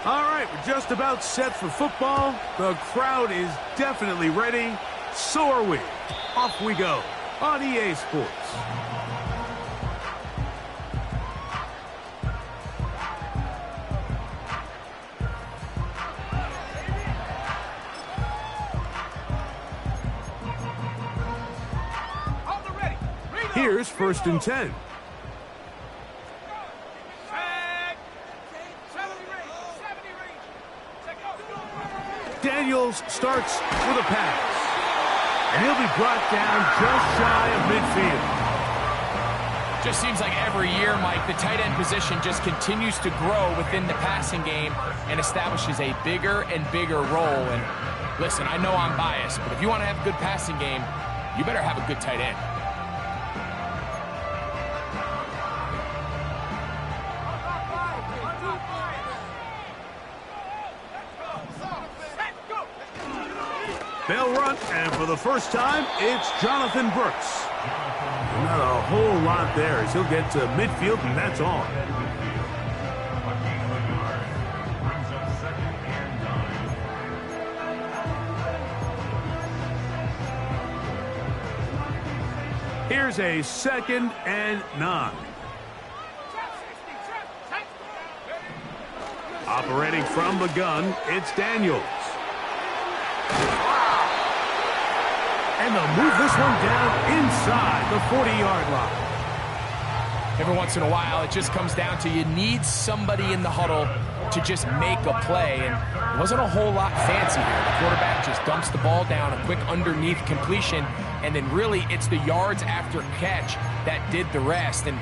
All right, we're just about set for football. The crowd is definitely ready. So are we. Off we go on EA Sports. Here's 1st and 10. Daniels starts with a pass. And he'll be brought down just shy of midfield. Just seems like every year, Mike, the tight end position just continues to grow within the passing game and establishes a bigger and bigger role. And listen, I know I'm biased, but if you want to have a good passing game, you better have a good tight end. They'll run, and for the first time, it's Jonathan Brooks. Not a whole lot there as he'll get to midfield, and that's all. Here's a 2nd and 9. Operating from the gun, it's Daniels. And they'll move this one down inside the 40-yard line. Every once in a while, it just comes down to you need somebody in the huddle to just make a play. And it wasn't a whole lot fancy here. The quarterback just dumps the ball down, a quick underneath completion, and then really it's the yards after catch that did the rest. And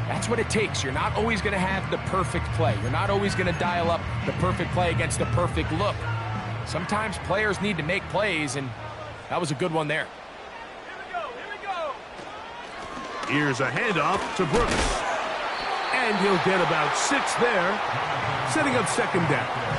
that's what it takes. You're not always going to have the perfect play. You're not always going to dial up the perfect play against the perfect look. Sometimes players need to make plays, and that was a good one there. Here's a handoff to Brooks. And he'll get about 6 there, setting up 2nd down.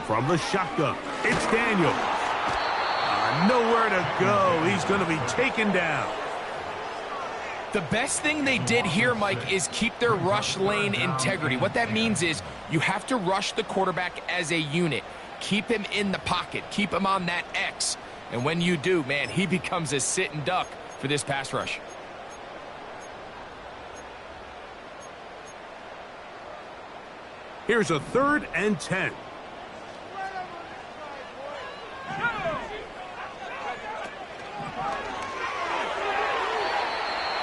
From the shotgun, it's Daniels. Nowhere to go. He's going to be taken down. The best thing they did here, Mike, is keep their rush lane integrity. What that means is you have to rush the quarterback as a unit. Keep him in the pocket. Keep him on that X. And when you do, man, he becomes a sitting duck for this pass rush. Here's a 3rd and 10.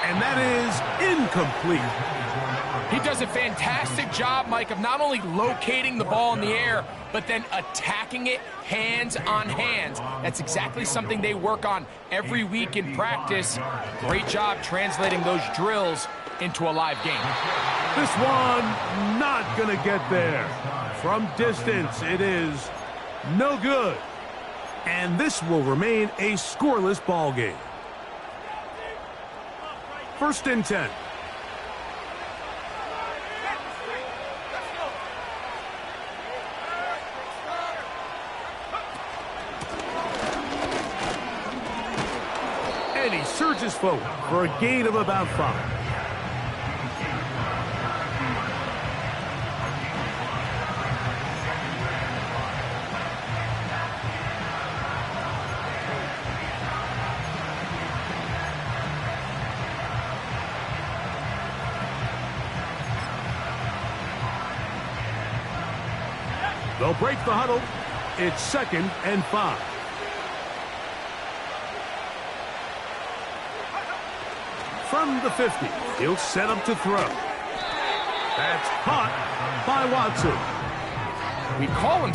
And that is incomplete. He does a fantastic job, Mike, of not only locating the ball in the air, but then attacking it hands on hands. That's exactly something they work on every week in practice. Great job translating those drills into a live game. This one not going to get there. From distance, it is no good. And this will remain a scoreless ball game. 1st and 10. And he surges forward for a gain of about 5. They'll break the huddle. It's 2nd and 5. From the 50, he'll set up to throw. That's caught by Watson. We call him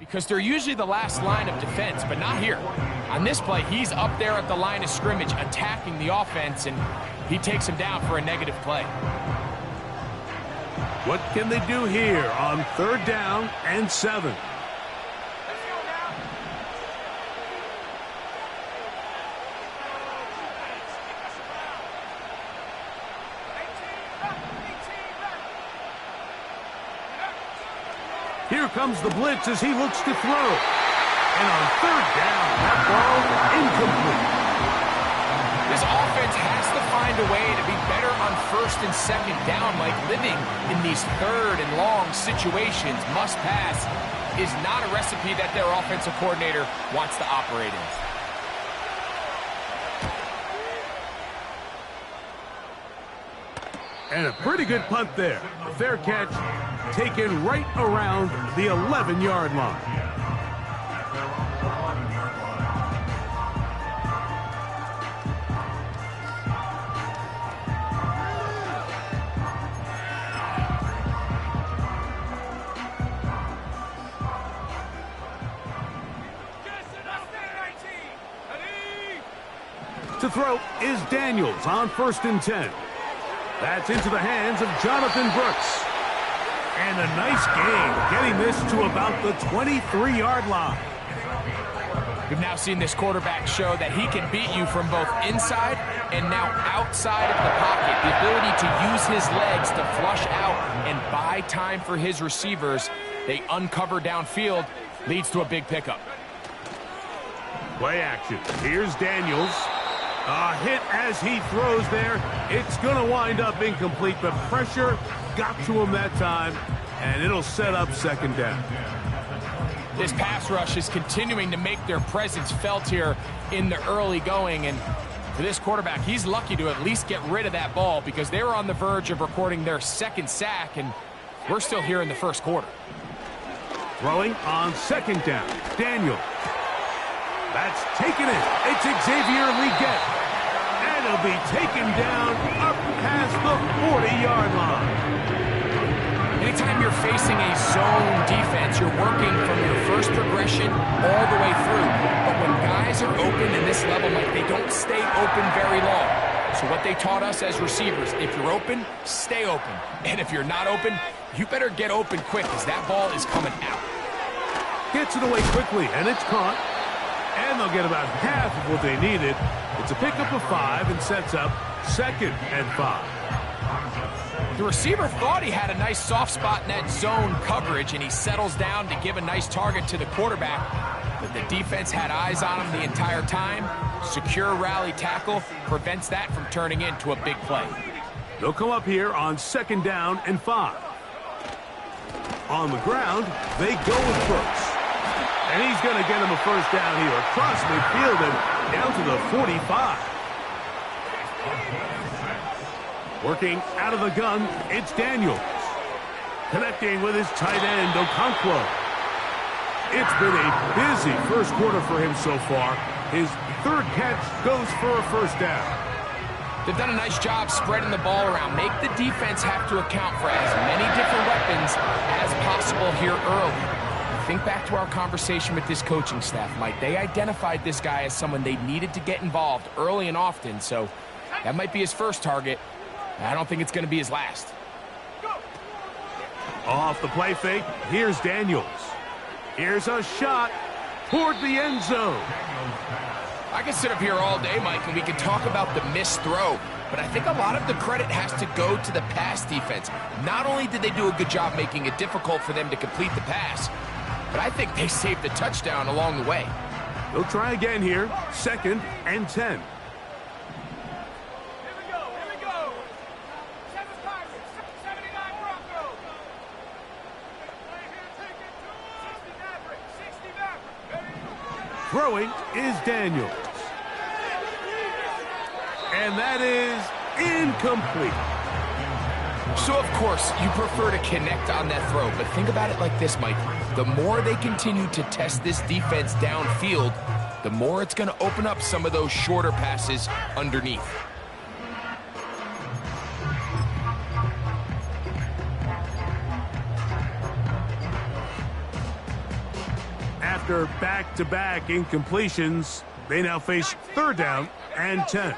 because they're usually the last line of defense, but not here. On this play, he's up there at the line of scrimmage attacking the offense, and he takes him down for a negative play. What can they do here on 3rd down and 7? Here comes the blitz as he looks to throw. And on 3rd down, that ball incomplete. This offense has to find a way to be better on 1st and 2nd down, like living in these 3rd and long situations. Must pass is not a recipe that their offensive coordinator wants to operate in. And a pretty good punt there. A fair catch taken right around the 11-yard line. To throw is Daniels on 1st and 10. That's into the hands of Jonathan Brooks. And a nice gain, getting this to about the 23-yard line. We've now seen this quarterback show that he can beat you from both inside and now outside of the pocket. The ability to use his legs to flush out and buy time for his receivers. They uncover downfield, leads to a big pickup. Play action. Here's Daniels. A hit as he throws there. It's going to wind up incomplete, but pressure got to him that time, and it'll set up 2nd down. This pass rush is continuing to make their presence felt here in the early going, and for this quarterback, he's lucky to at least get rid of that ball because they were on the verge of recording their 2nd sack, and we're still here in the 1st quarter. Throwing on 2nd down, Daniel. That's taken it. It's Xavier Leggett. And he'll be taken down up past the 40-yard line. Anytime you're facing a zone defense, you're working from your first progression all the way through. But when guys are open in this level, Mike, they don't stay open very long. So what they taught us as receivers, if you're open, stay open. And if you're not open, you better get open quick because that ball is coming out. Gets it away quickly, and it's caught. And they'll get about half of what they needed. It's a pickup of 5 and sets up 2nd and 5. The receiver thought he had a nice soft spot in that zone coverage, and he settles down to give a nice target to the quarterback. But the defense had eyes on him the entire time. Secure rally tackle prevents that from turning into a big play. They'll come up here on 2nd down and 5. On the ground, they go with Brooks. And he's going to get him a 1st down here across midfield and down to the 45. Working out of the gun, it's Daniels. Connecting with his tight end, Okonkwo. It's been a busy 1st quarter for him so far. His 3rd catch goes for a 1st down. They've done a nice job spreading the ball around. Make the defense have to account for as many different weapons as possible here early. Think back to our conversation with this coaching staff, Mike. They identified this guy as someone they needed to get involved early and often, so that might be his 1st target. I don't think it's going to be his last. Off the play fake, here's Daniels. Here's a shot toward the end zone. I can sit up here all day, Mike, and we can talk about the missed throw, but I think a lot of the credit has to go to the pass defense. Not only did they do a good job making it difficult for them to complete the pass, but I think they saved the touchdown along the way. They'll try again here, 2nd and 10. Throwing is Daniels. And that is incomplete. So, of course, you prefer to connect on that throw, but think about it like this, Mike. The more they continue to test this defense downfield, the more it's going to open up some of those shorter passes underneath. After back-to-back incompletions, they now face 3rd down and 10.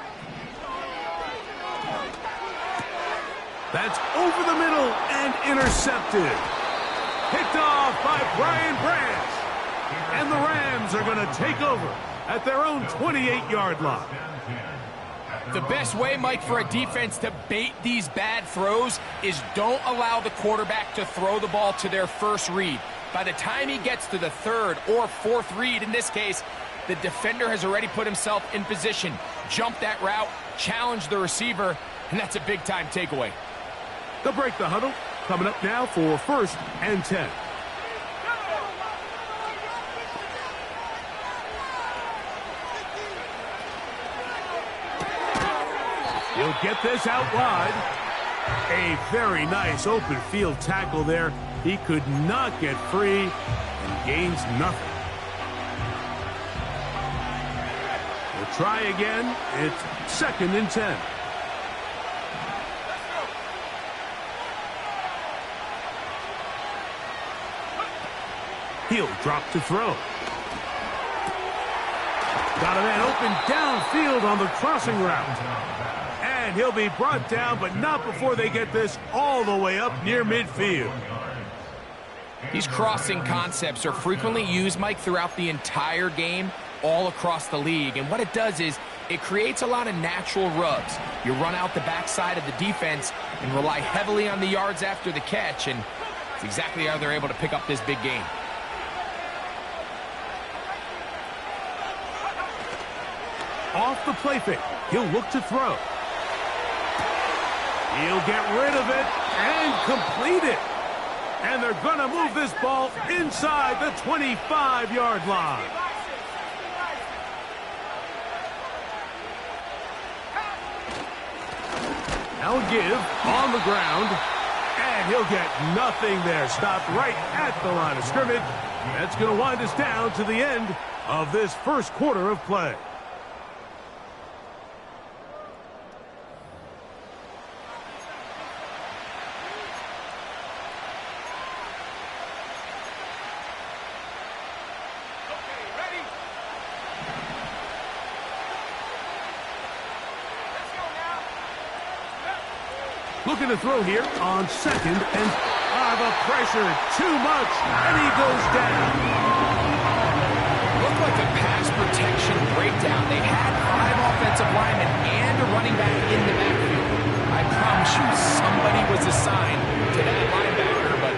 That's over the middle and intercepted. Picked off by Brian Branch. And the Rams are going to take over at their own 28-yard line. The best way, Mike, for a defense to bait these bad throws is don't allow the quarterback to throw the ball to their first read. By the time he gets to the 3rd or 4th read, in this case, the defender has already put himself in position, jump that route, challenge the receiver, and that's a big-time takeaway. They'll break the huddle. Coming up now for 1st and 10. He'll get this out wide. A very nice open field tackle there. He could not get free and gains nothing. We'll try again. It's 2nd and 10. He'll drop to throw. Got a man open downfield on the crossing route. And he'll be brought down, but not before they get this all the way up near midfield. These crossing concepts are frequently used, Mike, throughout the entire game, all across the league. And what it does is it creates a lot of natural rubs. You run out the backside of the defense and rely heavily on the yards after the catch, and it's exactly how they're able to pick up this big game. Off the play fake, he'll look to throw. He'll get rid of it and complete it. And they're going to move this ball inside the 25-yard line. Now a give on the ground. And he'll get nothing there. Stopped right at the line of scrimmage. That's going to wind us down to the end of this 1st quarter of play. Looking to throw here on 2nd and the pressure too much, and he goes down. Looked like a pass protection breakdown. They had 5 offensive linemen and a running back in the backfield. I promise you, somebody was assigned to that linebacker, but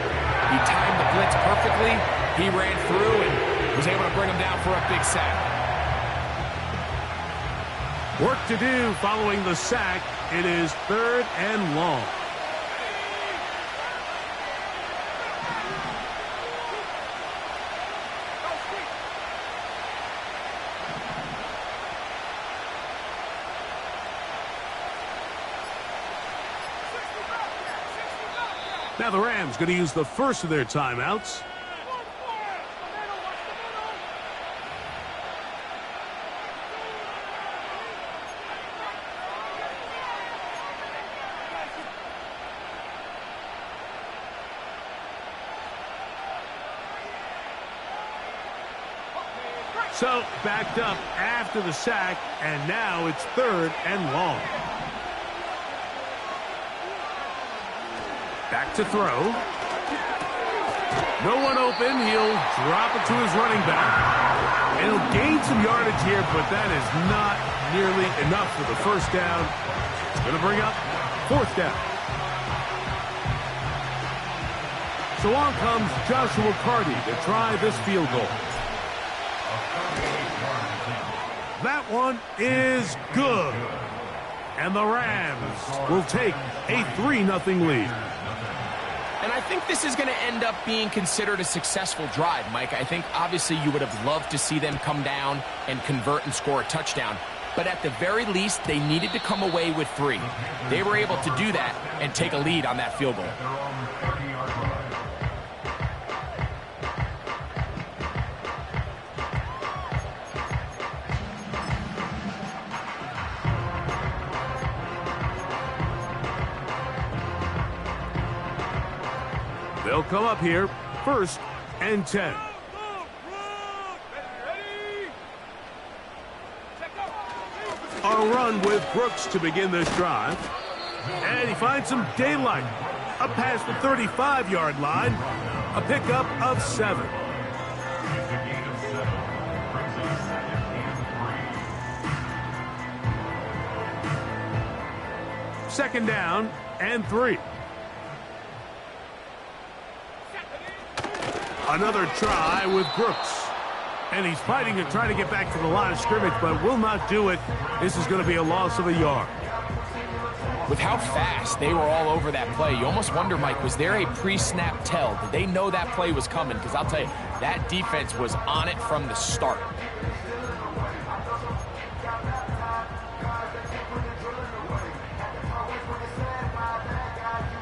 he timed the blitz perfectly. He ran through and was able to bring him down for a big sack. Work to do following the sack. It is 3rd and long. Now the Rams going to use the first of their timeouts. So, backed up after the sack, and now it's 3rd and long. Back to throw. No one open. He'll drop it to his running back. And he'll gain some yardage here, but that is not nearly enough for the 1st down. It's going to bring up 4th down. So on comes Joshua Carty to try this field goal. That one is good. And the Rams will take a 3-0 lead. And I think this is going to end up being considered a successful drive, Mike. I think obviously you would have loved to see them come down and convert and score a touchdown. But at the very least, they needed to come away with 3. They were able to do that and take a lead on that field goal. They'll come up here, 1st and 10. a run with Brooks to begin this drive. And he finds some daylight. Up past the 35-yard line. A pickup of 7. Second down and 3. Another try with Brooks. And he's fighting to try to get back to the line of scrimmage, but will not do it. This is going to be a loss of a yard. With how fast they were all over that play, you almost wonder, Mike, was there a pre-snap tell? Did they know that play was coming? Because I'll tell you, that defense was on it from the start.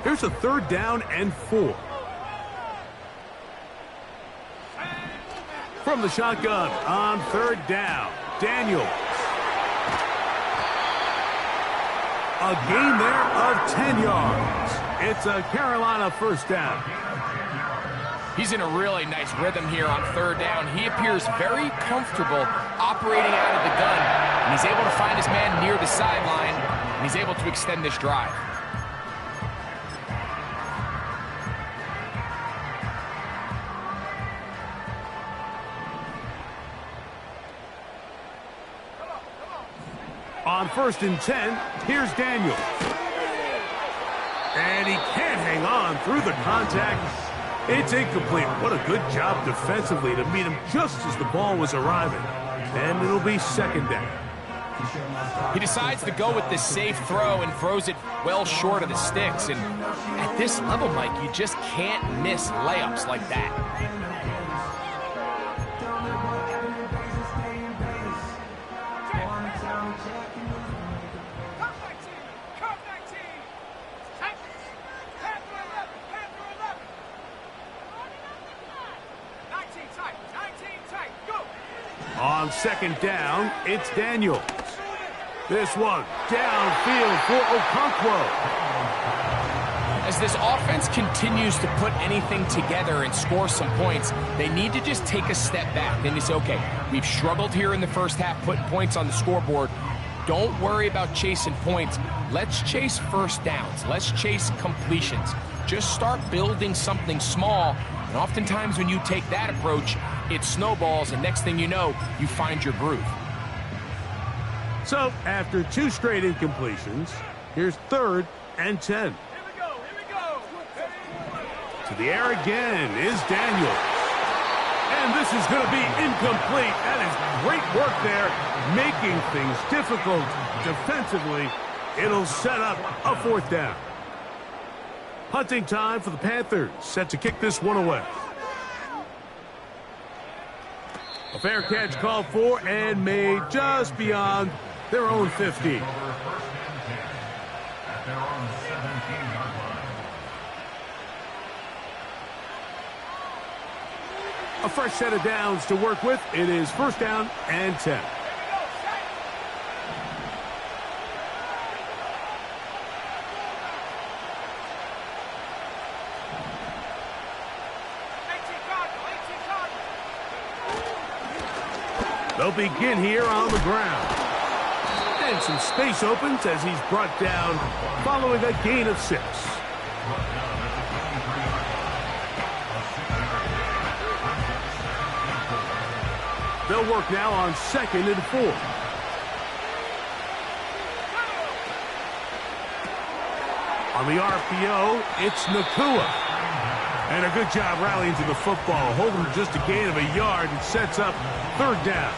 Here's a 3rd down and 4. From the shotgun on 3rd down, Daniels. A gain there of 10 yards. It's a Carolina first down. He's in a really nice rhythm here on 3rd down. He appears very comfortable operating out of the gun, and he's able to find his man near the sideline, and he's able to extend this drive. On 1st and 10, here's Daniels. And he can't hang on through the contact. It's incomplete. What a good job defensively to meet him just as the ball was arriving. And it'll be 2nd down. He decides to go with the safe throw and throws it well short of the sticks. And at this level, Mike, you just can't miss layups like that. On 2nd down, it's Daniels. This one downfield for Okonkwo. As this offense continues to put anything together and score some points, they need to just take a step back. Then you say, okay, we've struggled here in the first half putting points on the scoreboard. Don't worry about chasing points. Let's chase first downs. Let's chase completions. Just start building something small. And oftentimes when you take that approach, it snowballs, and next thing you know, you find your groove. So, after 2 straight incompletions, here's 3rd and 10. To the air again is Daniels. And this is going to be incomplete. That is great work there, making things difficult defensively. It'll set up a 4th down. Hunting time for the Panthers, set to kick this one away. A fair catch called for and made just beyond their own 15. A fresh set of downs to work with. It is 1st down and 10. They'll begin here on the ground. And some space opens as he's brought down following a gain of 6. They'll work now on 2nd and 4. On the RPO, it's Nakua. And a good job rallying to the football, holding just a gain of a yard and sets up 3rd down.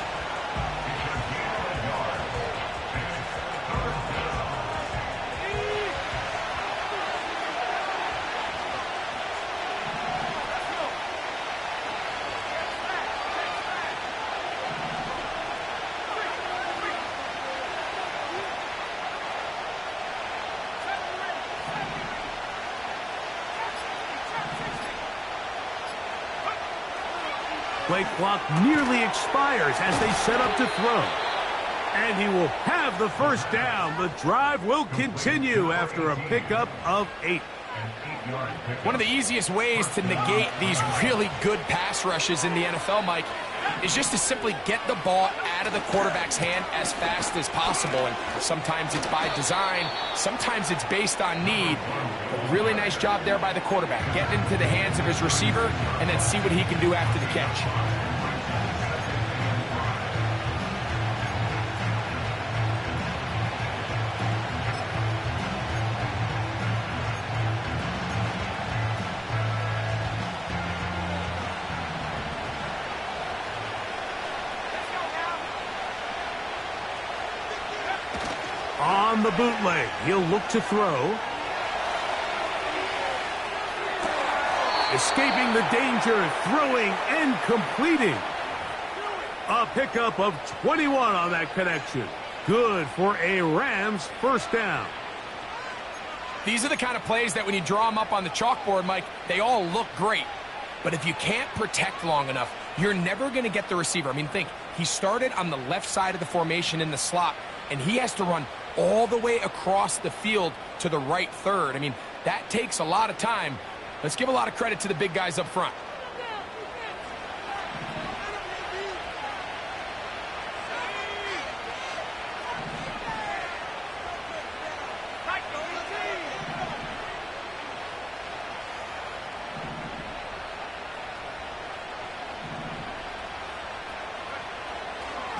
Play clock nearly expires as they set up to throw. And he will have the 1st down. The drive will continue after a pickup of 8. One of the easiest ways to negate these really good pass rushes in the NFL, Mike, is just to simply get the ball out of the quarterback's hand as fast as possible. And sometimes it's by design, sometimes it's based on need. But really nice job there by the quarterback, getting into the hands of his receiver and then see what he can do after the catch. On the bootleg, he'll look to throw. Escaping the danger, throwing and completing. A pickup of 21 on that connection. Good for a Rams first down. These are the kind of plays that when you draw them up on the chalkboard, Mike, they all look great. But if you can't protect long enough, you're never going to get the receiver. I mean, think, he started on the left side of the formation in the slot, and he has to run all the way across the field to the right third. I mean, that takes a lot of time. Let's give a lot of credit to the big guys up front.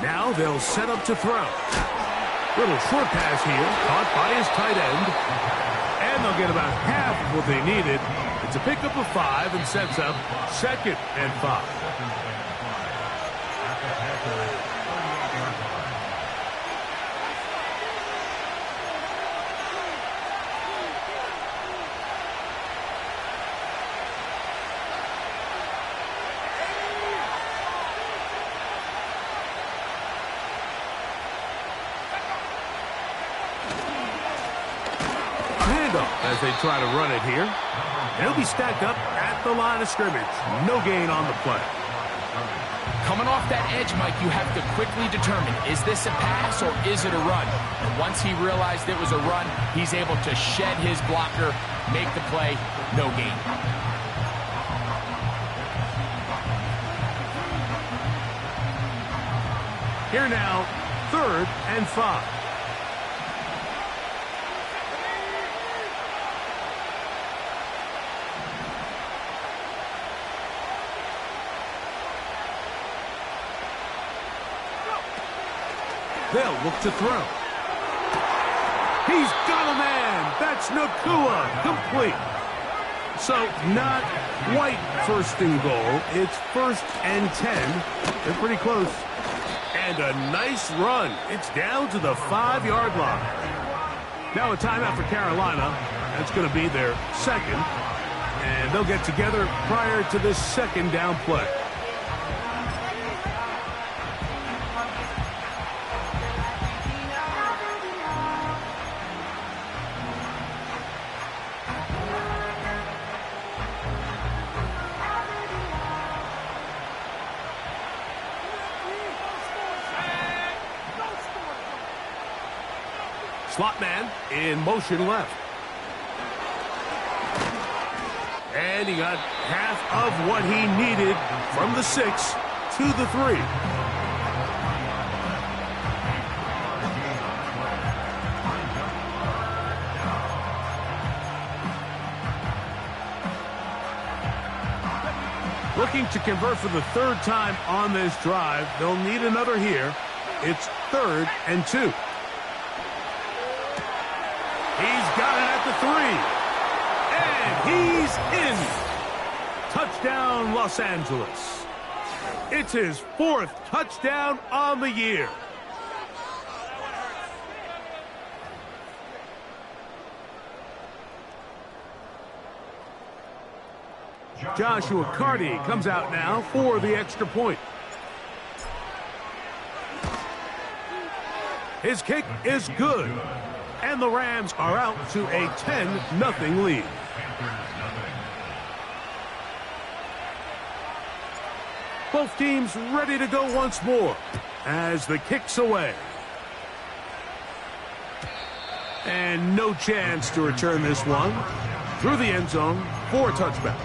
Now they'll set up to throw. Little short pass here, caught by his tight end. And they'll get about half of what they needed. It's a pickup of 5 and sets up 2nd and 5. As they try to run it here. They'll be stacked up at the line of scrimmage. No gain on the play. Coming off that edge, Mike, you have to quickly determine, is this a pass or is it a run? And once he realized it was a run, he's able to shed his blocker, make the play, no gain. Here now, 3rd and 5. They'll look to throw. He's got a man. That's Nakua. Complete. So not quite 1st and goal. It's 1st and 10. They're pretty close. And a nice run. It's down to the 5-yard line. Now a timeout for Carolina. That's going to be their 2nd. And they'll get together prior to this 2nd down play. Slot man in motion left. And he got half of what he needed from the 6 to the 3. Looking to convert for the 3rd time on this drive. They'll need another here. It's 3rd and 2. He's got it at the 3. And he's in. Touchdown, Los Angeles. It's his 4th touchdown on the year. Joshua Carty comes out now for the extra point. His kick is good. And the Rams are out to a 10-0 lead. Both teams ready to go once more as the kick's away. And no chance to return this one through the end zone for a touchback.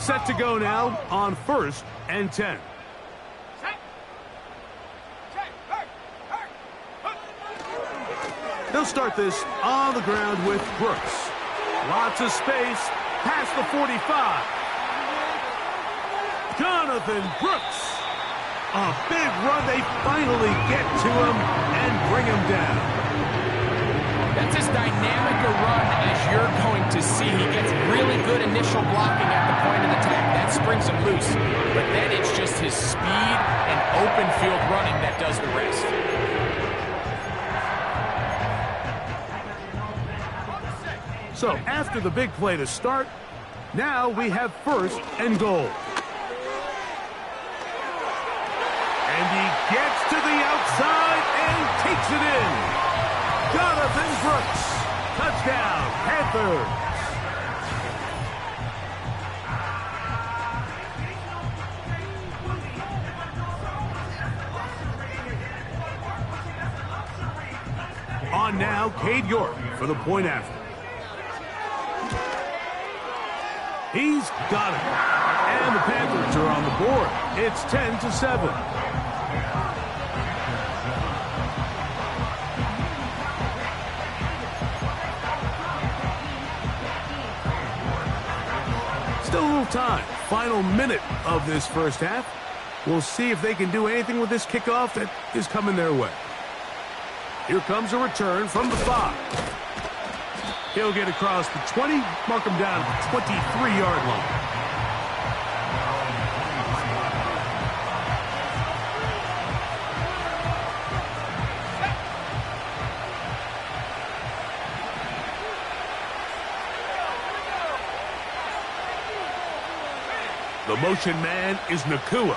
Set to go now on 1st and 10. They'll start this on the ground with Brooks. Lots of space past the 45. Jonathan Brooks. A big run. They finally get to him and bring him down. That's as dynamic a run as you're going to see. He gets really good initial blocking at the point of attack. That springs him loose. But then it's just his speed and open field running that does the rest. So after the big play to start, now we have 1st and goal. And he gets to the outside and takes it in. Jonathan Brooks. Touchdown, Panthers. On now, Cade York for the point after. He's got it. And the Panthers are on the board. It's 10-7. Still a little time. Final minute of this first half. We'll see if they can do anything with this kickoff that is coming their way. Here comes a return from the 5. He'll get across the 20, mark him down at the 23-yard line. The motion man is Nakua.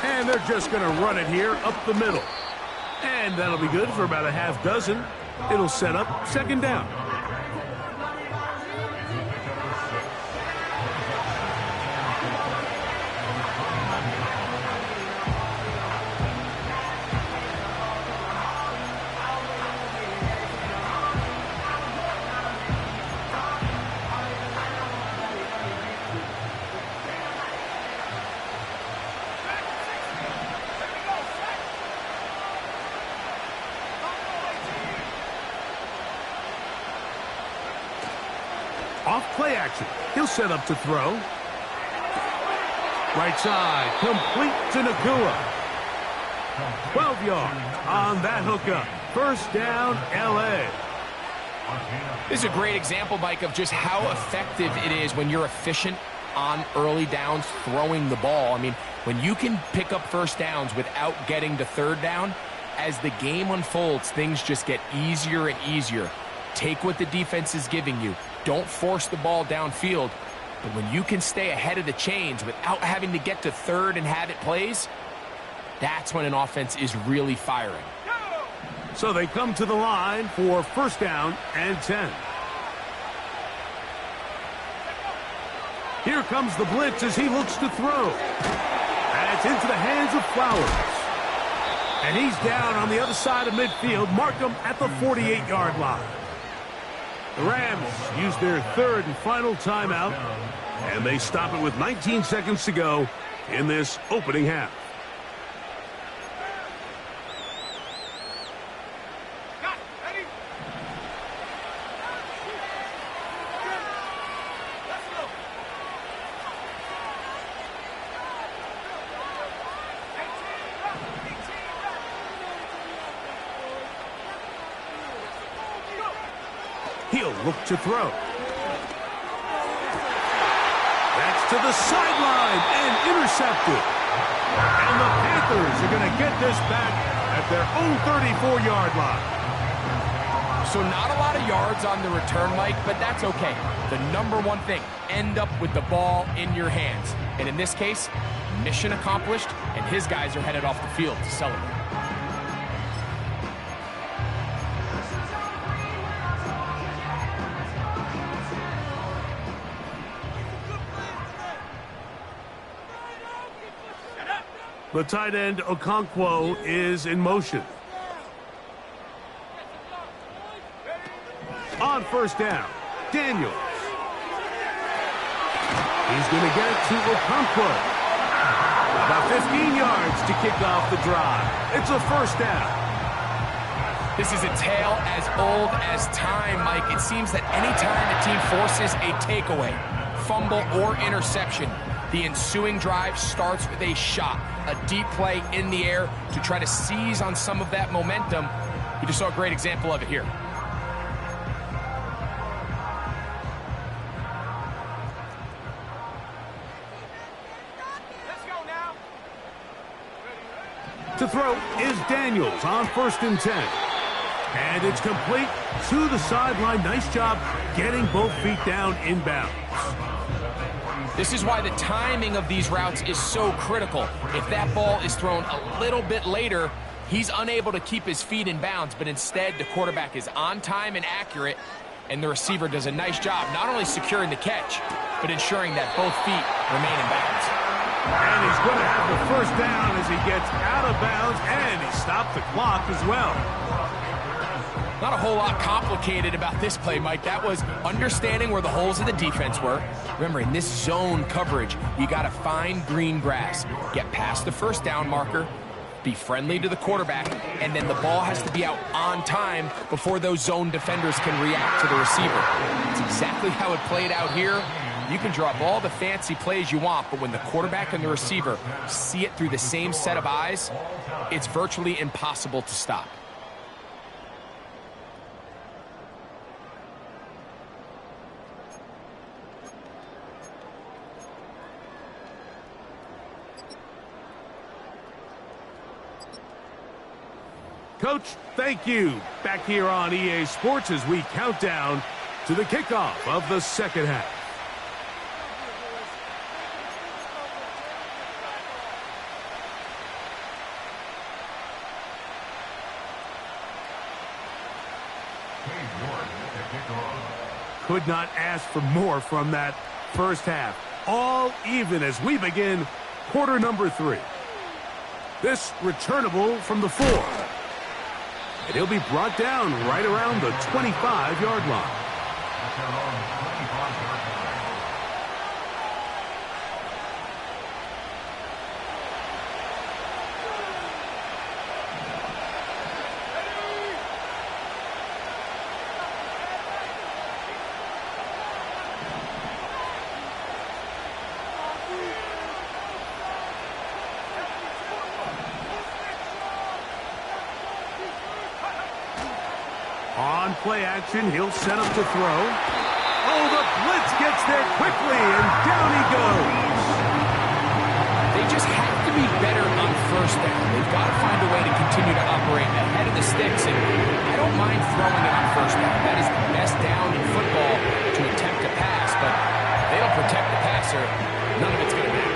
And they're just going to run it here up the middle. And that'll be good for about a half dozen. It'll set up 2nd down. Off play action. He'll set up to throw. Right side. Complete to Nakua. 12 yards on that hookup. 1st down, L.A. This is a great example, Mike, of just how effective it is when you're efficient on early downs throwing the ball. I mean, when you can pick up 1st downs without getting to 3rd down, as the game unfolds, things just get easier and easier. Take what the defense is giving you. Don't force the ball downfield. But when you can stay ahead of the chains without having to get to 3rd and have it plays, that's when an offense is really firing. So they come to the line for 1st down and 10. Here comes the blitz as he looks to throw. And it's into the hands of Flowers. And he's down on the other side of midfield. Mark him at the 48-yard line. The Rams use their 3rd and final timeout, and they stop it with 19 seconds to go in this opening half. He'll look to throw. That's to the sideline and intercepted. And the Panthers are going to get this back at their own 34-yard line. So not a lot of yards on the return, Mike, but that's okay. The number one thing, end up with the ball in your hands. And in this case, mission accomplished, and his guys are headed off the field to celebrate. The tight end, Okonkwo, is in motion. On first down, Daniels. He's going to get it to Okonkwo. About 15 yards to kick off the drive. It's a first down. This is a tale as old as time, Mike. It seems that any time the team forces a takeaway, fumble, or interception, the ensuing drive starts with a shot, a deep play in the air to try to seize on some of that momentum. You just saw a great example of it here. To throw is Daniels on 1st and 10. And it's complete to the sideline. Nice job getting both feet down inbounds. This is why the timing of these routes is so critical. If that ball is thrown a little bit later, he's unable to keep his feet in bounds, but instead the quarterback is on time and accurate, and the receiver does a nice job not only securing the catch, but ensuring that both feet remain in bounds. And he's going to have the first down as he gets out of bounds, and he stopped the clock as well. Not a whole lot complicated about this play, Mike. That was understanding where the holes of the defense were. Remember, in this zone coverage, you got to find green grass, get past the first down marker, be friendly to the quarterback, and then the ball has to be out on time before those zone defenders can react to the receiver. It's exactly how it played out here. You can draw up all the fancy plays you want, but when the quarterback and the receiver see it through the same set of eyes, it's virtually impossible to stop. Coach, thank you. Back here on EA Sports as we count down to the kickoff of the second half. Could not ask for more from that first half. All even as we begin quarter number 3. This returnable from the 4. And he'll be brought down right around the 25-yard line. On play action, he'll set up to throw. Oh, the blitz gets there quickly, and down he goes. They just have to be better on first down. They've got to find a way to continue to operate ahead of the sticks, and I don't mind throwing it on first down. That is the best down in football to attempt a pass, but if they don't protect the passer, none of it's going to matter.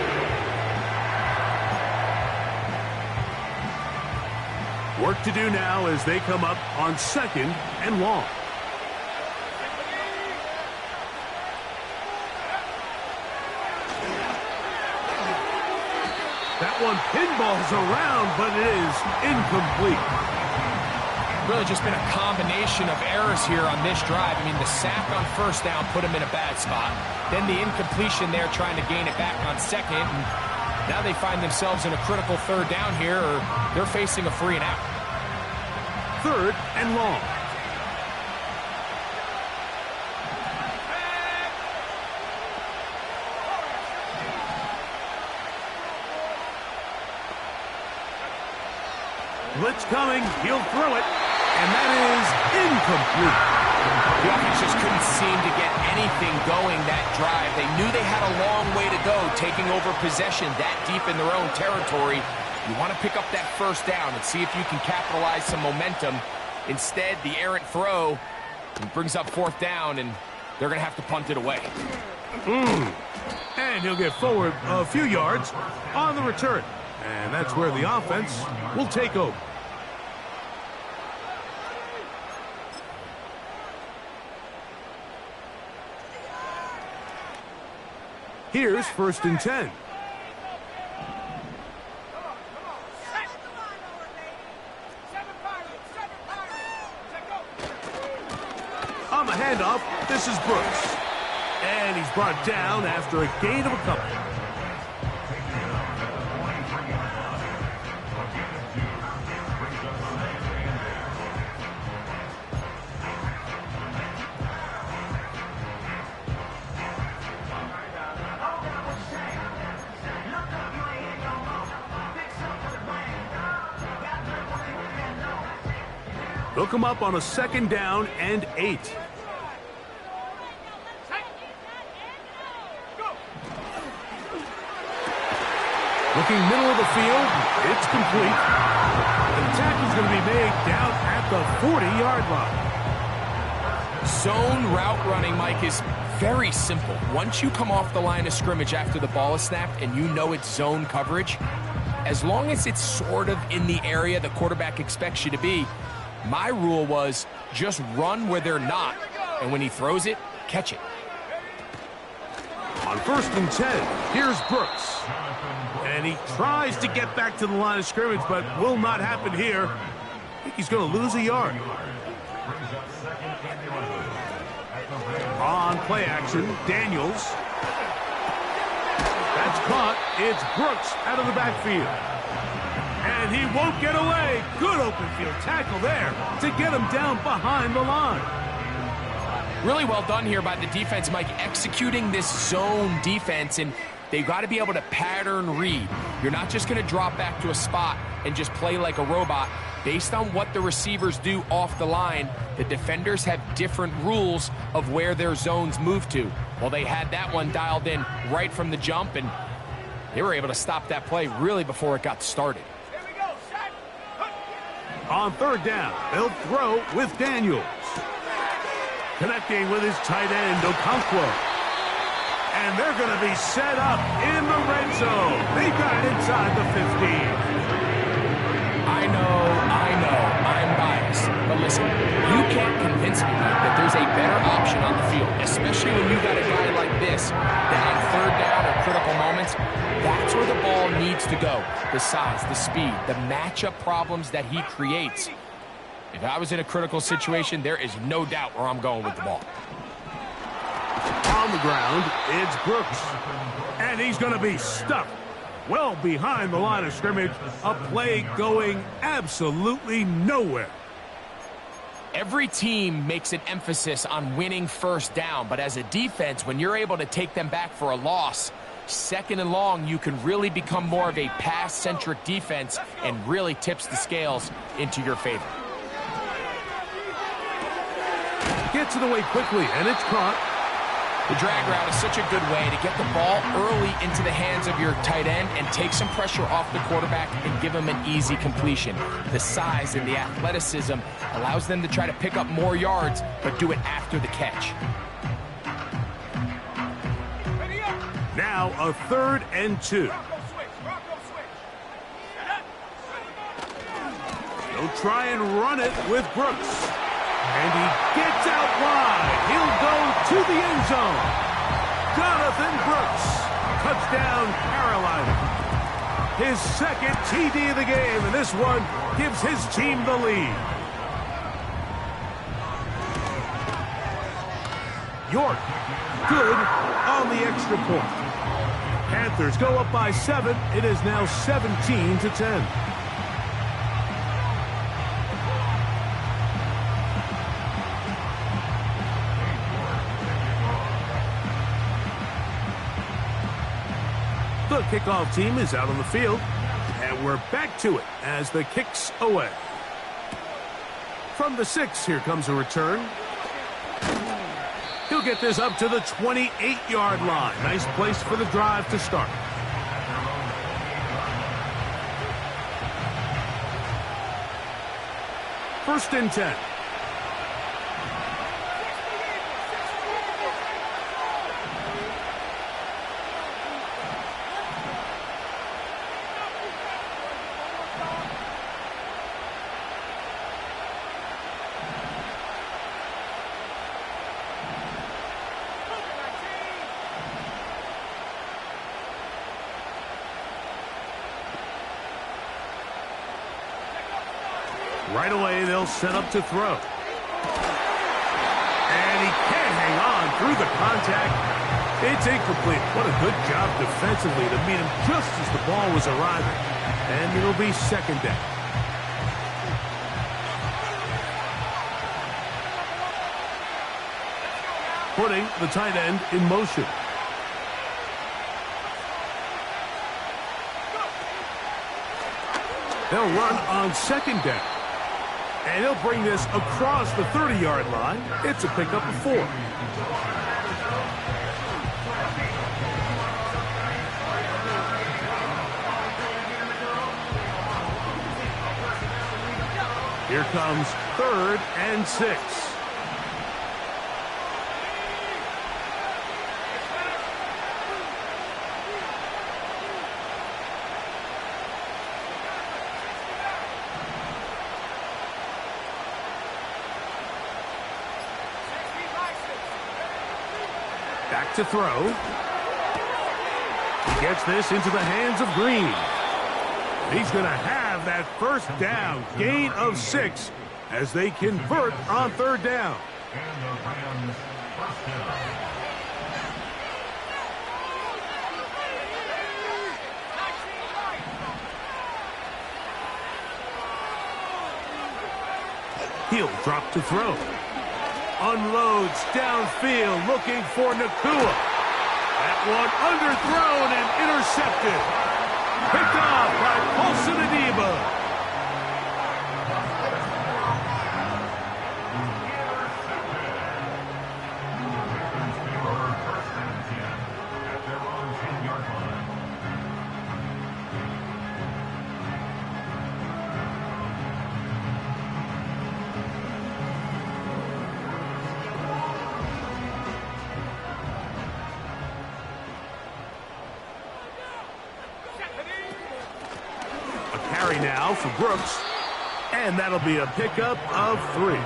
Work to do now as they come up on 2nd and long. That one pinballs around, but it is incomplete. Really just been a combination of errors here on this drive. I mean, the sack on first down put him in a bad spot. Then the incompletion there trying to gain it back on 2nd. And now they find themselves in a critical 3rd down here, or they're facing a 3 and out. 3rd and long. Blitz coming, he'll throw it, and that is incomplete. The offense just couldn't seem to get anything going that drive. They knew they had a long way to go, taking over possession that deep in their own territory. You want to pick up that first down and see if you can capitalize some momentum. Instead, the errant throw brings up 4th down, and they're going to have to punt it away. And he'll get forward a few yards on the return. And that's where the offense will take over. Here's 1st and 10. On the handoff, this is Brooks. And he's brought down after a gain of a couple. They'll come up on a 2nd down and 8. Looking middle of the field, it's complete. The tackle's going to be made down at the 40-yard line. Zone route running, Mike, is very simple. Once you come off the line of scrimmage after the ball is snapped and you know it's zone coverage, as long as it's sort of in the area the quarterback expects you to be, my rule was just run where they're not, and when he throws it, catch it. On 1st and 10, here's Brooks. And he tries to get back to the line of scrimmage, but will not happen here. I think he's going to lose a yard. On play action, Daniels. That's caught. It's Brooks out of the backfield. And he won't get away. Good open field tackle there to get him down behind the line. Really well done here by the defense, Mike, executing this zone defense, and they've got to be able to pattern read. You're not just going to drop back to a spot and just play like a robot. Based on what the receivers do off the line, the defenders have different rules of where their zones move to. Well, they had that one dialed in right from the jump, and they were able to stop that play really before it got started. On 3rd down, they'll throw with Daniels. Connecting with his tight end, Okonkwo. And they're going to be set up in the red zone. They've got it inside the 15. I know, I'm biased. But listen, you can't convince me, Mike, that there's a better option on the field, especially when you got a guy like this that on 3rd down or critical moments, that's where the ball needs to go. The size, the speed, the matchup problems that he creates. If I was in a critical situation, there is no doubt where I'm going with the ball. On the ground, it's Brooks. And he's going to be stuck well behind the line of scrimmage. A play going absolutely nowhere. Every team makes an emphasis on winning 1st down, but as a defense, when you're able to take them back for a loss, 2nd and long, you can really become more of a pass-centric defense and really tips the scales into your favor. Gets it away quickly, and it's caught. The drag route is such a good way to get the ball early into the hands of your tight end and take some pressure off the quarterback and give him an easy completion. The size and the athleticism allows them to try to pick up more yards, but do it after the catch. Now a 3rd and 2. They'll try and run it with Brooks. And he gets out wide. He'll go to the end zone. Jonathan Brooks. Touchdown, Carolina. His 2nd TD of the game, and this one gives his team the lead. York, good on the extra point. Panthers go up by 7. It is now 17-10. The kickoff team is out on the field, and we're back to it as the kick's away. From the 6, here comes a return. He'll get this up to the 28-yard line. Nice place for the drive to start. First and 10. Right away, they'll set up to throw. And he can't hang on through the contact. It's incomplete. What a good job defensively to meet him just as the ball was arriving. And it'll be second down. Putting the tight end in motion. They'll run on second down. And he'll bring this across the 30-yard line. It's a pickup of 4. Here comes 3rd and 6. Back to throw. He gets this into the hands of Green. He's going to have that first down, gain of 6, as they convert on 3rd down. He'll drop to throw. Unloads downfield, looking for Nakua. That one underthrown and intercepted. Picked off by Paulson Adeba. Now for Brooks, and that'll be a pickup of 3.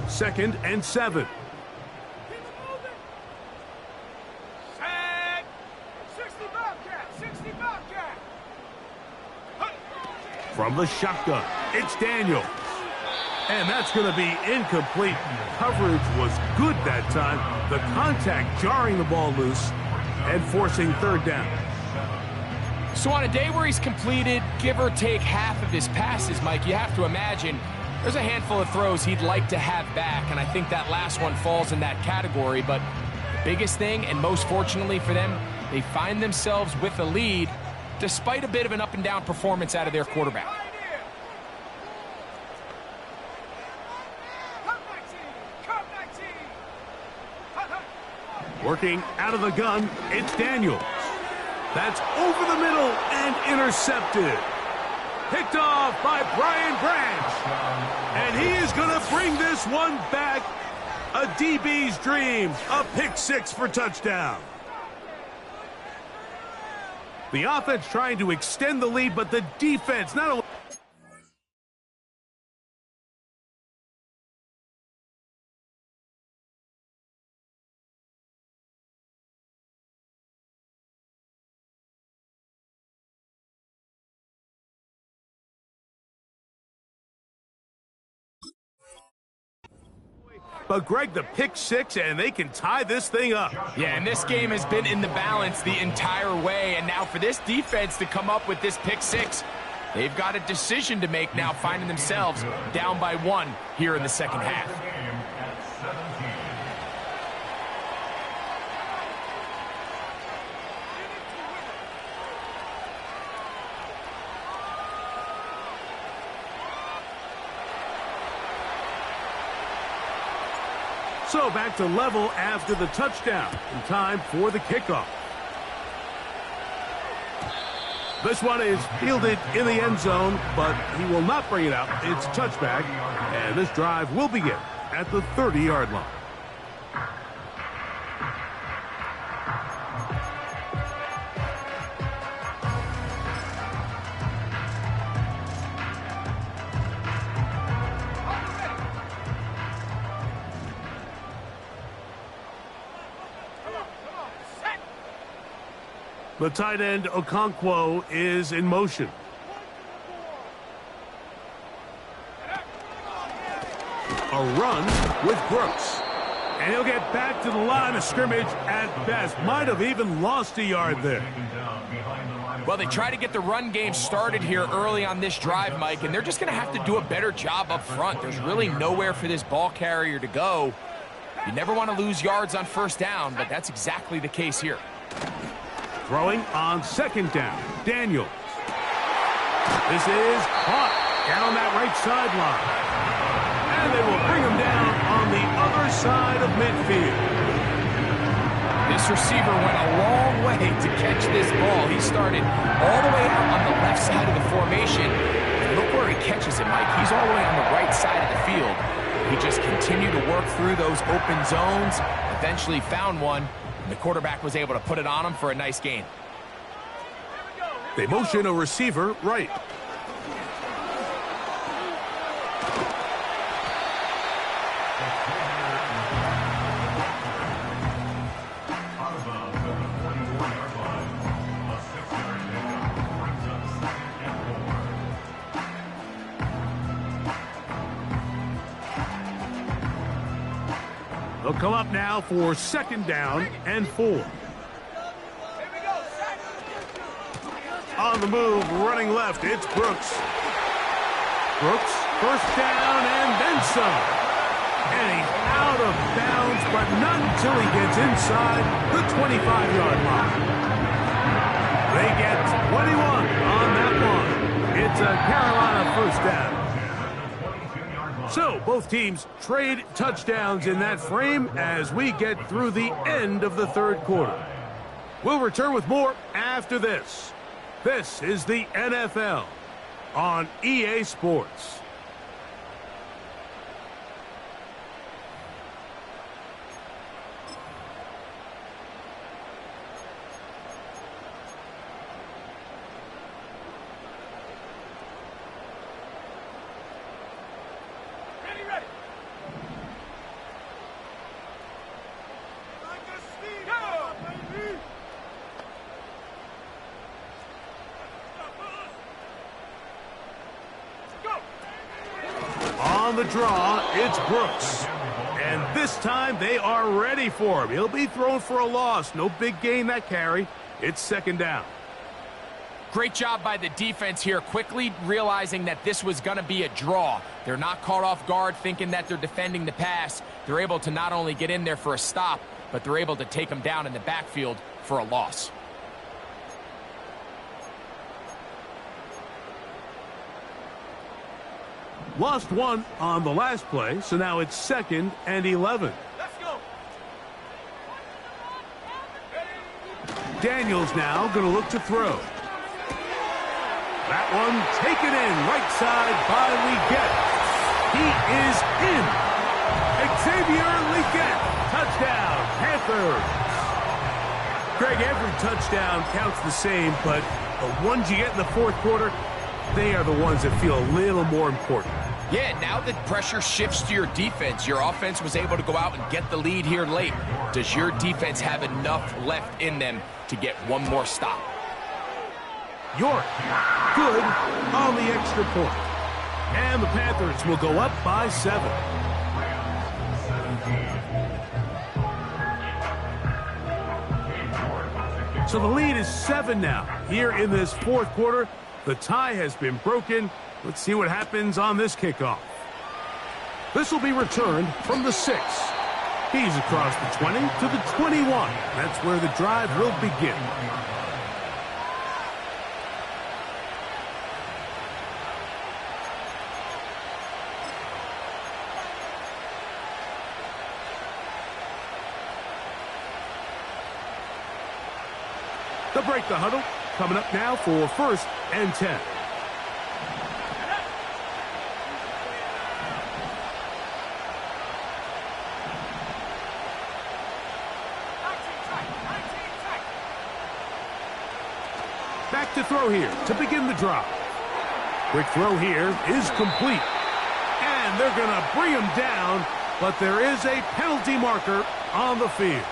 Second and 7. From the shotgun, it's Daniels. And that's going to be incomplete. Coverage was good that time. The contact jarring the ball loose and forcing 3rd down. So on a day where he's completed, give or take half of his passes, Mike, you have to imagine there's a handful of throws he'd like to have back, and I think that last one falls in that category. But the biggest thing, and most fortunately for them, they find themselves with a lead despite a bit of an up-and-down performance out of their quarterback. Working out of the gun, it's Daniels. That's over the middle and intercepted. Picked off by Brian Branch. And he is going to bring this one back. A DB's dream, a pick 6 for touchdown. The offense trying to extend the lead, but the defense not only... But, Greg, the pick 6, and they can tie this thing up. Yeah, and this game has been in the balance the entire way. And now for this defense to come up with this pick 6, they've got a decision to make now, finding themselves down by 1 here in the second half. So back to level after the touchdown. In time for the kickoff. This one is fielded in the end zone, but he will not bring it out. It's touchback, and this drive will begin at the 30-yard line. The tight end, Okonkwo, is in motion. A run with Brooks. And he'll get back to the line of scrimmage at best. Might have even lost a yard there. Well, they try to get the run game started here early on this drive, Mike, and they're just going to have to do a better job up front. There's really nowhere for this ball carrier to go. You never want to lose yards on first down, but that's exactly the case here. Throwing on second down, Daniels. This is caught down that right sideline. And they will bring him down on the other side of midfield. This receiver went a long way to catch this ball. He started all the way out on the left side of the formation. And look where he catches it, Mike. He's all the way on the right side of the field. He just continued to work through those open zones, eventually found one, and the quarterback was able to put it on him for a nice gain. They motion a receiver right. They'll come up now for second down and 4. On the move, running left, it's Brooks. Brooks, first down and then some. And he's out of bounds, but not until he gets inside the 25-yard line. They get 21 on that one. It's a Carolina first down. So, both teams trade touchdowns in that frame as we get through the end of the third quarter. We'll return with more after this. This is the NFL on EA Sports. On the draw, it's Brooks. And this time they are ready for him. He'll be thrown for a loss. No big gain that carry. It's second down. Great job by the defense here, quickly realizing that this was going to be a draw. They're not caught off guard thinking that they're defending the pass. They're able to not only get in there for a stop, but they're able to take them down in the backfield for a loss. Lost one on the last play, so now it's 2nd and 11. Let's go. Daniels now going to look to throw. That one taken in, right side by Leggett. He is in. Xavier Leggett, touchdown, Panthers. Greg, every touchdown counts the same, but the ones you get in the fourth quarter, they are the ones that feel a little more important. Yeah, now the pressure shifts to your defense. Your offense was able to go out and get the lead here late. Does your defense have enough left in them to get one more stop? York, good on the extra point. And the Panthers will go up by 7. So the lead is 7 now. Here in this fourth quarter, the tie has been broken. Let's see what happens on this kickoff. This will be returned from the 6. He's across the 20 to the 21. That's where the drive will begin. They'll break the huddle. Coming up now for 1st and 10. Back to throw here to begin the drive. Quick throw here is complete. And they're going to bring him down, but there is a penalty marker on the field.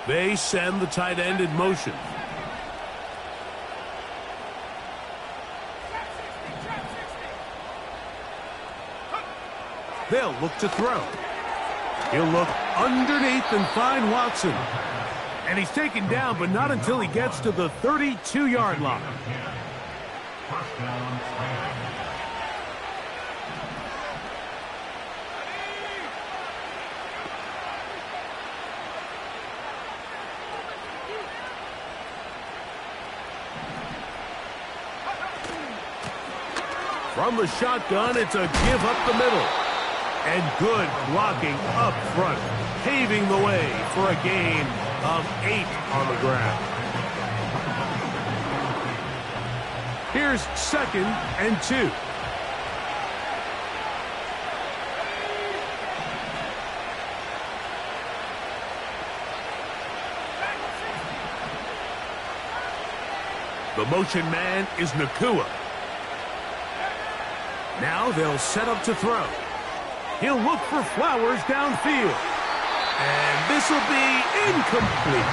They send the tight end in motion. They'll look to throw. He'll look underneath and find Watson. And he's taken down, but not until he gets to the 32-yard line. From the shotgun, it's a give up the middle. And good blocking up front, paving the way for a gain of 8 on the ground. Here's 2nd and 2. The motion man is Nakua. Now they'll set up to throw. He'll look for Flowers downfield. And this will be incomplete.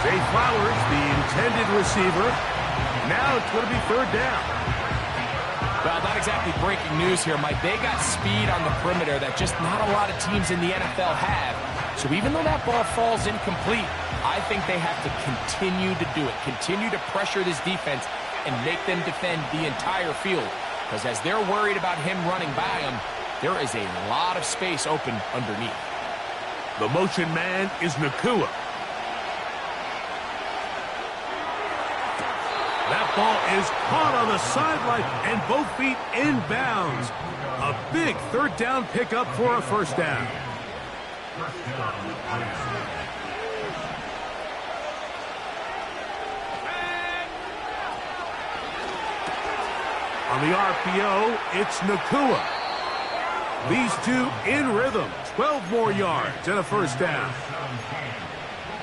Zay Flowers, the intended receiver. Now it's going to be 3rd down. Well, not exactly breaking news here, Mike. They got speed on the perimeter that just not a lot of teams in the NFL have. So even though that ball falls incomplete, I think they have to continue to do it. Continue to pressure this defense and make them defend the entire field. Because as they're worried about him running by them, there is a lot of space open underneath. The motion man is Nakua. That ball is caught on the sideline and both feet inbounds. A big 3rd down pickup for a 1st down. On the RPO, it's Nakua. These two in rhythm. 12 more yards and a 1st down.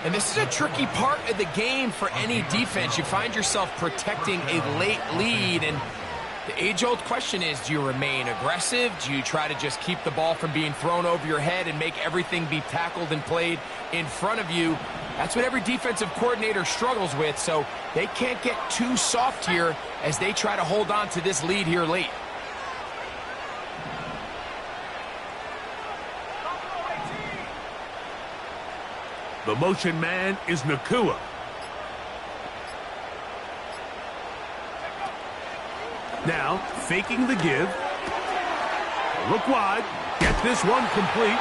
And this is a tricky part of the game for any defense. You find yourself protecting a late lead, and the age-old question is, do you remain aggressive? Do you try to just keep the ball from being thrown over your head and make everything be tackled and played in front of you? That's what every defensive coordinator struggles with, so they can't get too soft here as they try to hold on to this lead here late. The motion man is Nakua. Now, faking the give. Look wide. Get this one complete.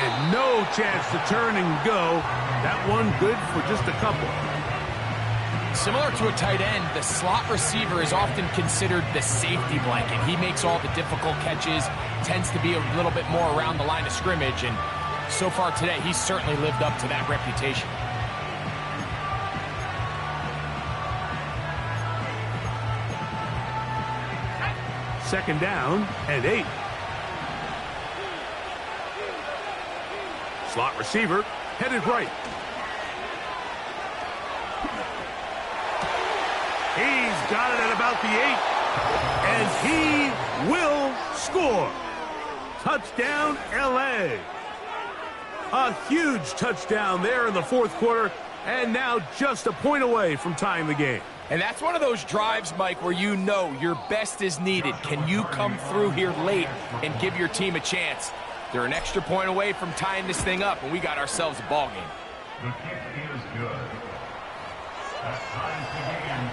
And no chance to turn and go. That one good for just a couple. Similar to a tight end, the slot receiver is often considered the safety blanket. He makes all the difficult catches, tends to be a little bit more around the line of scrimmage, and so far today, he's certainly lived up to that reputation. Second down and 8. Slot receiver headed right. He's got it at about the 8. And he will score. Touchdown, LA. A huge touchdown there in the 4th quarter, and now just a point away from tying the game. And that's one of those drives, Mike, where you know your best is needed. Can you come through here late and give your team a chance? They're an extra point away from tying this thing up, and we got ourselves a ball game. The kick is good. That ties the game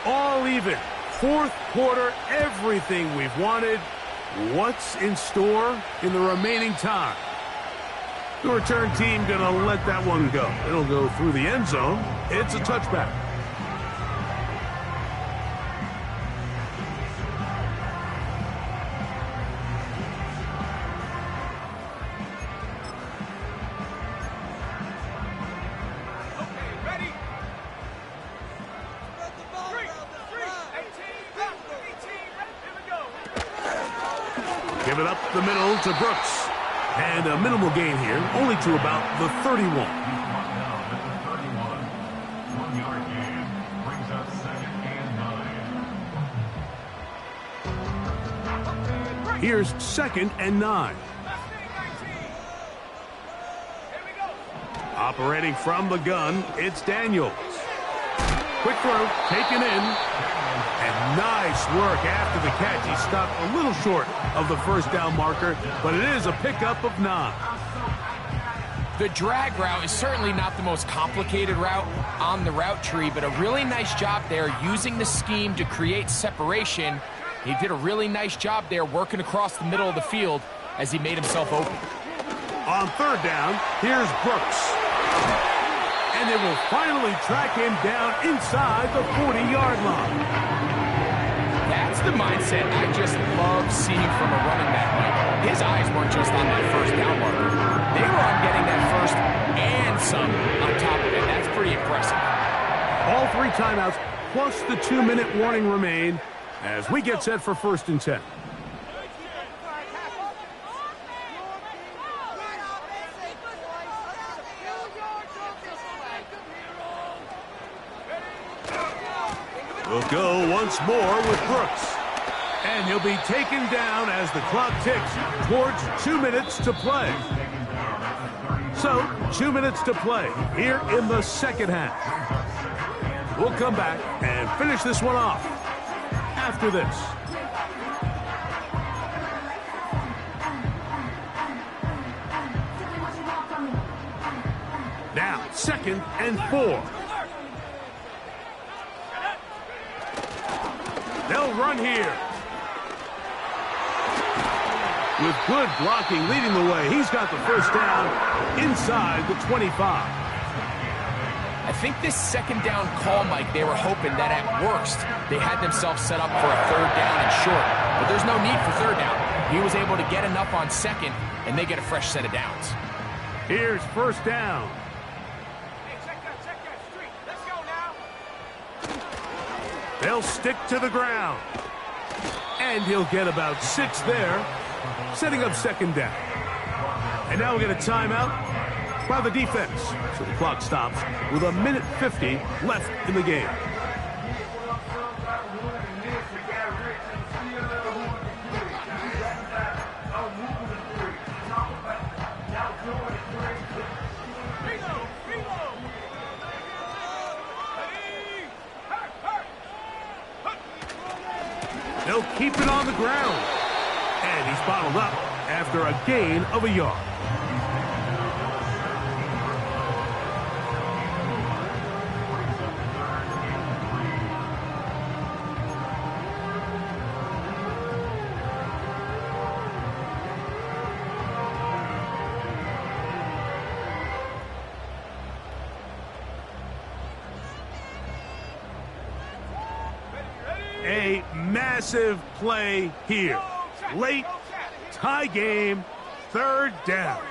24-24. All even. 4th quarter, everything we've wanted. What's in store in the remaining time? The return team going to let that one go. It'll go through the end zone. It's a touchback. Give it up the middle to Brooks. And a minimal gain here, only to about the 31. Now at the 31. 1-yard gain brings up 2nd and 9. Here's 2nd and 9. Operating from the gun, it's Daniels. Quick throw, taken in. And nice work after the catch. He stopped a little short of the first down marker, but it is a pickup of 9. The drag route is certainly not the most complicated route on the route tree, but a really nice job there using the scheme to create separation. He did a really nice job there working across the middle of the field as he made himself open. On 3rd down, here's Brooks. And they will finally track him down inside the 40-yard line. That's the mindset I just love seeing from a running back, Mike. His eyes weren't just on that first down marker. They were on getting that first and some on top of it. That's pretty impressive. All 3 timeouts plus the 2-minute warning remain as we get set for 1st and 10. We'll go once more with Brooks. And he'll be taken down as the clock ticks towards 2 minutes to play. So, 2 minutes to play here in the 2nd half. We'll come back and finish this one off after this. Now, 2nd and 4. They'll run here. With good blocking leading the way, he's got the first down inside the 25. I think this 2nd down call, Mike, they were hoping that at worst they had themselves set up for a 3rd down and short. But there's no need for 3rd down. He was able to get enough on 2nd, and they get a fresh set of downs. Here's 1st down. They'll stick to the ground. And he'll get about 6 there, setting up 2nd down. And now we'll get a timeout by the defense. So the clock stops with 1:50 left in the game. They'll keep it on the ground. And he's bottled up after a gain of a yard. A massive play here. Late, tie game, 3rd down.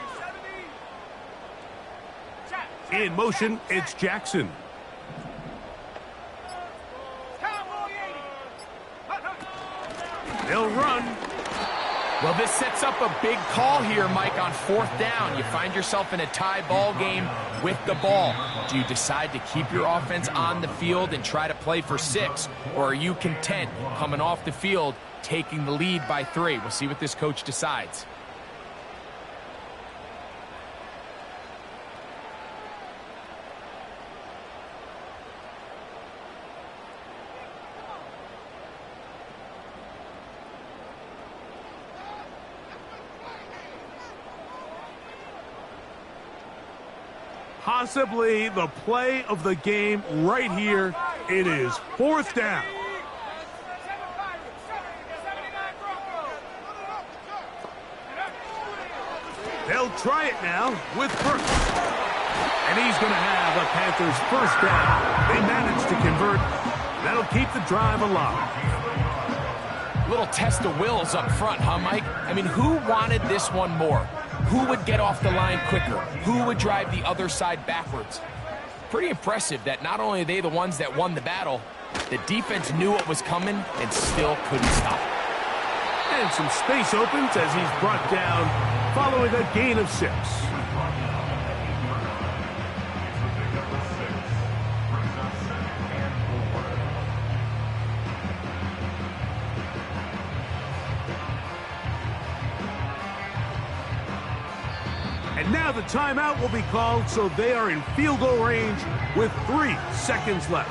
In motion, it's Jackson. They'll run. Well, this sets up a big call here, Mike, on 4th down. You find yourself in a tie ball game with the ball. Do you decide to keep your offense on the field and try to play for 6? Or are you content coming off the field, taking the lead by 3? We'll see what this coach decides. Possibly the play of the game right here. It is 4th down. They'll try it now with Brooks. And he's going to have a Panthers first down. They managed to convert. That'll keep the drive alive. Little test of wills up front, huh, Mike? I mean, who wanted this one more? Who would get off the line quicker? Who would drive the other side backwards? Pretty impressive that not only are they the ones that won the battle, the defense knew what was coming and still couldn't stop it. And some space opens as he's brought down following a gain of 6. And now the timeout will be called, so they are in field goal range with 3 seconds left.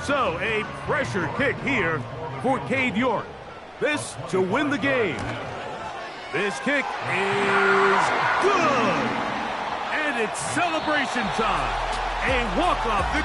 So, a pressure kick here for Cade York. This to win the game. This kick is good. And it's celebration time. A walk-off victory.